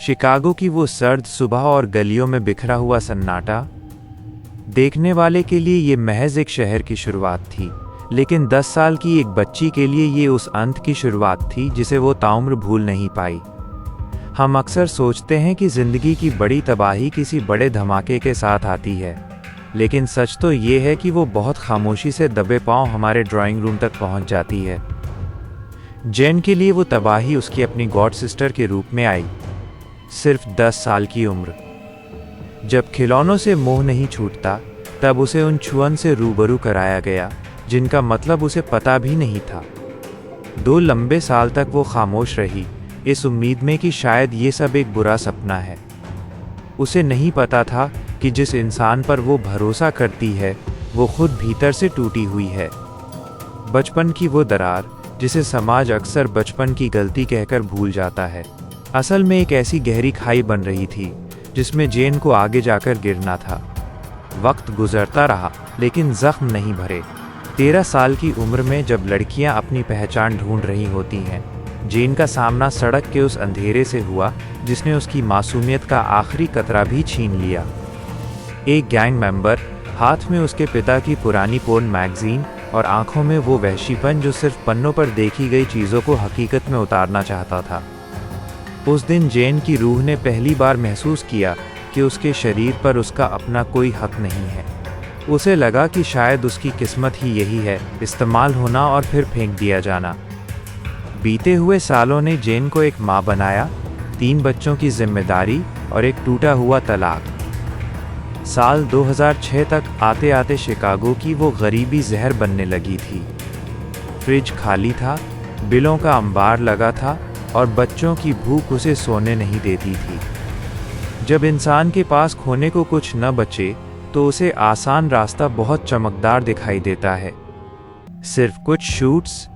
Chicago की वो सर्द सुबह और गलियों में बिखरा हुआ सन्नाटा देखने वाले के लिए ये महज एक शहर की शुरुआत थी, लेकिन 10 साल की एक बच्ची के लिए ये उस अंत की शुरुआत थी जिसे वो ताउम्र भूल नहीं पाई। हम अक्सर सोचते हैं कि ज़िंदगी की बड़ी तबाही किसी बड़े धमाके के साथ आती है, लेकिन सच तो ये है कि वो बहुत खामोशी से दबे पांव हमारे ड्राइंग रूम तक पहुंच जाती है। जेन के लिए वो तबाही उसकी अपनी गॉड सिस्टर के रूप में आई। सिर्फ 10 साल की उम्र। जब खिलौनों से मोह नहीं छूटता, तब उसे उन छुअन से रूबरू कराया गया जिनका मतलब उसे पता भी नहीं था। 2 लंबे साल तक वो खामोश रही, इस उम्मीद में कि शायद ये सब एक बुरा सपना है। उसे नहीं पता था कि जिस इंसान पर वो भरोसा करती है वो खुद भीतर से टूटी हुई है। बचपन की वो दरार जिसे समाज अक्सर बचपन की गलती कहकर भूल जाता है, असल में एक ऐसी गहरी खाई बन रही थी जिसमें जेन को आगे जाकर गिरना था। वक्त गुजरता रहा लेकिन जख्म नहीं भरे। 13 साल की उम्र में जब लड़कियां अपनी पहचान ढूंढ रही होती हैं, जेन का सामना सड़क के उस अंधेरे से हुआ जिसने उसकी मासूमियत का आखिरी कतरा भी छीन लिया। एक गैंग मेंबर, हाथ में उसके पिता की पुरानी पोर्न मैगजीन और आंखों में वो वहशीपन जो सिर्फ पन्नों पर देखी गई चीज़ों को हकीकत में उतारना चाहता था। उस दिन जेन की रूह ने पहली बार महसूस किया कि उसके शरीर पर उसका अपना कोई हक नहीं है। उसे लगा कि शायद उसकी किस्मत ही यही है, इस्तेमाल होना और फिर फेंक दिया जाना। बीते हुए सालों ने जेन को एक माँ बनाया, 3 बच्चों की जिम्मेदारी और एक टूटा हुआ तलाक। साल 2006 तक आते आते शिकागो की वो गरीबी जहर बनने लगी थी। फ्रिज खाली था, बिलों का अंबार लगा था और बच्चों की भूख उसे सोने नहीं देती थी। जब इंसान के पास खोने को कुछ न बचे तो उसे आसान रास्ता बहुत चमकदार दिखाई देता है। सिर्फ कुछ शूट्स,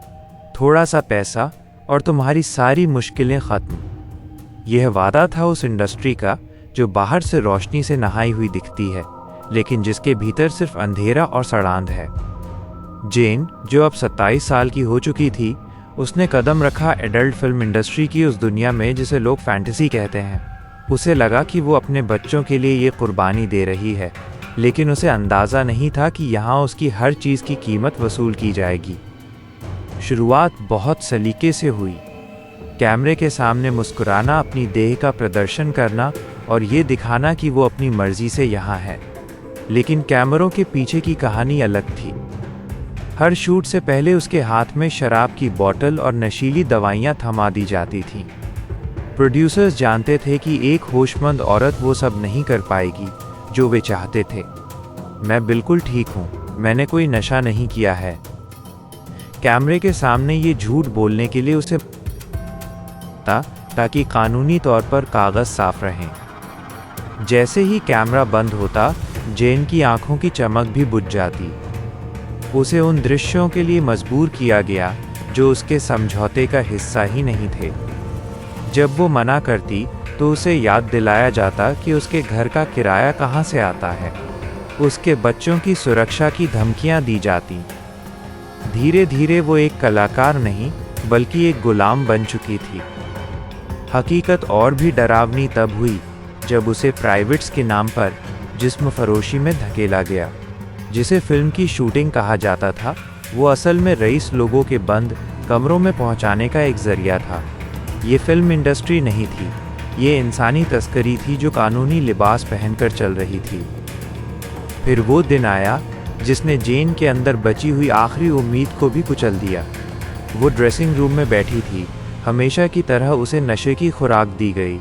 थोड़ा सा पैसा और तुम्हारी सारी मुश्किलें ख़त्म। यह वादा था उस इंडस्ट्री का जो बाहर से रोशनी से नहाई हुई दिखती है, लेकिन जिसके भीतर सिर्फ अंधेरा और सड़ांध है। जेन, जो अब 27 साल की हो चुकी थी, उसने कदम रखा एडल्ट फिल्म इंडस्ट्री की उस दुनिया में जिसे लोग फैंटेसी कहते हैं। उसे लगा कि वो अपने बच्चों के लिए ये कुर्बानी दे रही है, लेकिन उसे अंदाज़ा नहीं था कि यहाँ उसकी हर चीज़ की कीमत वसूल की जाएगी। शुरुआत बहुत सलीके से हुई। कैमरे के सामने मुस्कुराना, अपनी देह का प्रदर्शन करना और ये दिखाना कि वो अपनी मर्जी से यहाँ है। लेकिन कैमरों के पीछे की कहानी अलग थी। हर शूट से पहले उसके हाथ में शराब की बोतल और नशीली दवाइयाँ थमा दी जाती थीं। प्रोड्यूसर्स जानते थे कि एक होशमंद औरत वो सब नहीं कर पाएगी जो वे चाहते थे। मैं बिल्कुल ठीक हूँ, मैंने कोई नशा नहीं किया है। कैमरे के सामने ये झूठ बोलने के लिए उसे ताकि कानूनी तौर पर कागज़ साफ रहें। जैसे ही कैमरा बंद होता, जेन की आंखों की चमक भी बुझ जाती। उसे उन दृश्यों के लिए मजबूर किया गया जो उसके समझौते का हिस्सा ही नहीं थे। जब वो मना करती तो उसे याद दिलाया जाता कि उसके घर का किराया कहाँ से आता है। उसके बच्चों की सुरक्षा की धमकियाँ दी जाती। धीरे धीरे वो एक कलाकार नहीं बल्कि एक गुलाम बन चुकी थी। हकीकत और भी डरावनी तब हुई जब उसे प्राइवेट्स के नाम पर जिस्म फरोशी में धकेला गया। जिसे फिल्म की शूटिंग कहा जाता था, वो असल में रईस लोगों के बंद कमरों में पहुंचाने का एक जरिया था। ये फिल्म इंडस्ट्री नहीं थी, ये इंसानी तस्करी थी जो कानूनी लिबास पहनकर चल रही थी। फिर वो दिन आया जिसने जेन के अंदर बची हुई आखिरी उम्मीद को भी कुचल दिया। वो ड्रेसिंग रूम में बैठी थी, हमेशा की तरह उसे नशे की खुराक दी गई।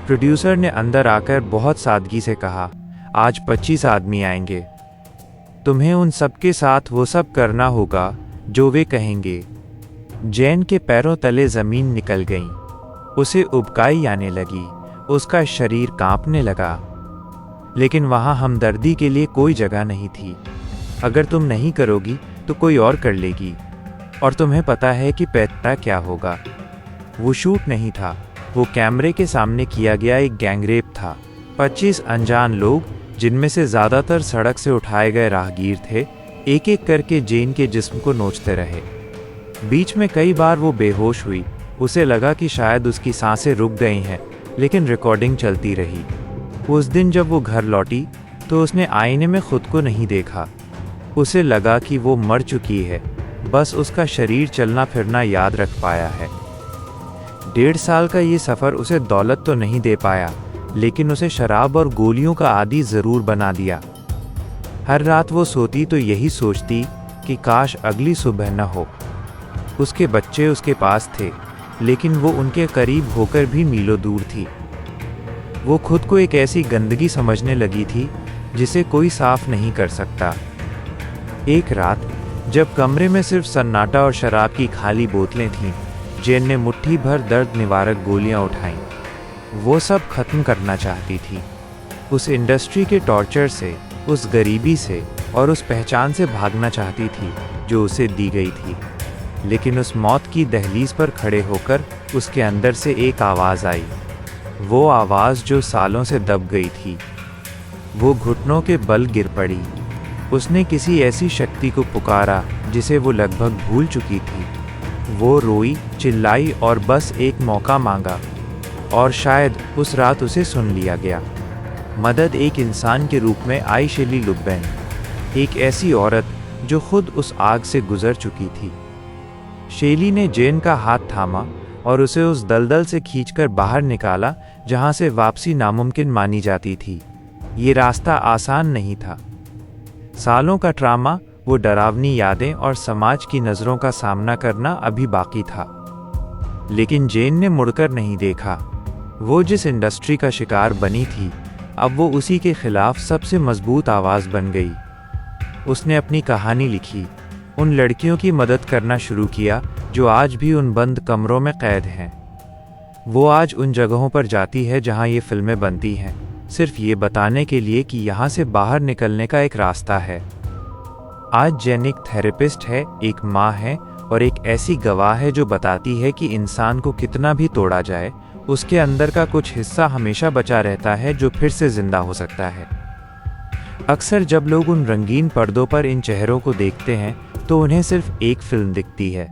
प्रोड्यूसर ने अंदर आकर बहुत सादगी से कहा, आज 25 आदमी आएंगे, तुम्हें उन सब के साथ वो सब करना होगा जो वे कहेंगे। जेन के पैरों तले ज़मीन निकल गई। उसे उबकाई आने लगी, उसका शरीर कांपने लगा। लेकिन वहाँ हमदर्दी के लिए कोई जगह नहीं थी। अगर तुम नहीं करोगी तो कोई और कर लेगी, और तुम्हें पता है कि पैदा क्या होगा। वो शूट नहीं था, वो कैमरे के सामने किया गया एक गैंगरेप था। 25 अनजान लोग, जिनमें से ज़्यादातर सड़क से उठाए गए राहगीर थे, एक एक करके जेन के जिस्म को नोचते रहे। बीच में कई बार वो बेहोश हुई। उसे लगा कि शायद उसकी सांसें रुक गई हैं, लेकिन रिकॉर्डिंग चलती रही। उस दिन जब वो घर लौटी तो उसने आईने में खुद को नहीं देखा। उसे लगा कि वो मर चुकी है, बस उसका शरीर चलना फिरना याद रख पाया है। 1.5 साल का ये सफ़र उसे दौलत तो नहीं दे पाया, लेकिन उसे शराब और गोलियों का आदी ज़रूर बना दिया। हर रात वो सोती तो यही सोचती कि काश अगली सुबह न हो। उसके बच्चे उसके पास थे, लेकिन वो उनके करीब होकर भी मीलों दूर थी। वो खुद को एक ऐसी गंदगी समझने लगी थी जिसे कोई साफ नहीं कर सकता। एक रात जब कमरे में सिर्फ सन्नाटा और शराब की खाली बोतलें थीं, जेन ने मुट्ठी भर दर्द निवारक गोलियां उठाईं। वो सब खत्म करना चाहती थी, उस इंडस्ट्री के टॉर्चर से, उस गरीबी से और उस पहचान से भागना चाहती थी जो उसे दी गई थी। लेकिन उस मौत की दहलीज पर खड़े होकर उसके अंदर से एक आवाज़ आई, वो आवाज़ जो सालों से दब गई थी। वो घुटनों के बल गिर पड़ी। उसने किसी ऐसी शक्ति को पुकारा जिसे वो लगभग भूल चुकी थी। वो रोई, चिल्लाई और बस एक मौका मांगा, और शायद उस रात उसे सुन लिया गया। मदद एक इंसान के रूप में आई शेली लुब्बेन, एक ऐसी औरत जो खुद उस आग से गुजर चुकी थी। शेली ने जेन का हाथ थामा और उसे उस दलदल से खींचकर बाहर निकाला जहां से वापसी नामुमकिन मानी जाती थी। ये रास्ता आसान नहीं था। सालों का ट्रामा, वो डरावनी यादें और समाज की नज़रों का सामना करना अभी बाकी था। लेकिन जेन ने मुड़कर नहीं देखा। वो जिस इंडस्ट्री का शिकार बनी थी, अब वो उसी के खिलाफ सबसे मजबूत आवाज़ बन गई। उसने अपनी कहानी लिखी, उन लड़कियों की मदद करना शुरू किया जो आज भी उन बंद कमरों में कैद हैं। वो आज उन जगहों पर जाती है जहां ये फिल्में बनती हैं, सिर्फ ये बताने के लिए कि यहाँ से बाहर निकलने का एक रास्ता है। आज जेन एक थेरेपिस्ट है, एक माँ है और एक ऐसी गवाह है जो बताती है कि इंसान को कितना भी तोड़ा जाए, उसके अंदर का कुछ हिस्सा हमेशा बचा रहता है जो फिर से जिंदा हो सकता है। अक्सर जब लोग उन रंगीन पर्दों पर इन चेहरों को देखते हैं तो उन्हें सिर्फ एक फिल्म दिखती है।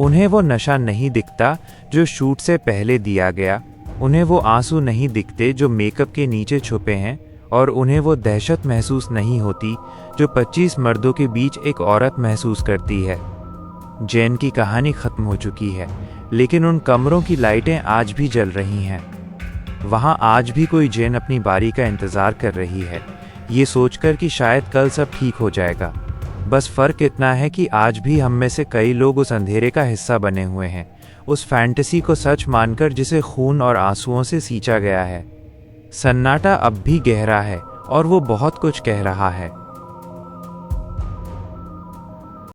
उन्हें वो नशा नहीं दिखता जो शूट से पहले दिया गया, उन्हें वो आंसू नहीं दिखते जो मेकअप के नीचे छुपे हैं, और उन्हें वो दहशत महसूस नहीं होती जो 25 मर्दों के बीच एक औरत महसूस करती है। जेन की कहानी ख़त्म हो चुकी है, लेकिन उन कमरों की लाइटें आज भी जल रही हैं। वहाँ आज भी कोई जेन अपनी बारी का इंतज़ार कर रही है, ये सोचकर कि शायद कल सब ठीक हो जाएगा। बस फ़र्क इतना है कि आज भी हम में से कई लोग उस अंधेरे का हिस्सा बने हुए हैं, उस फैंटेसी को सच मानकर जिसे खून और आंसुओं से सींचा गया है। सन्नाटा अब भी गहरा है और वो बहुत कुछ कह रहा है।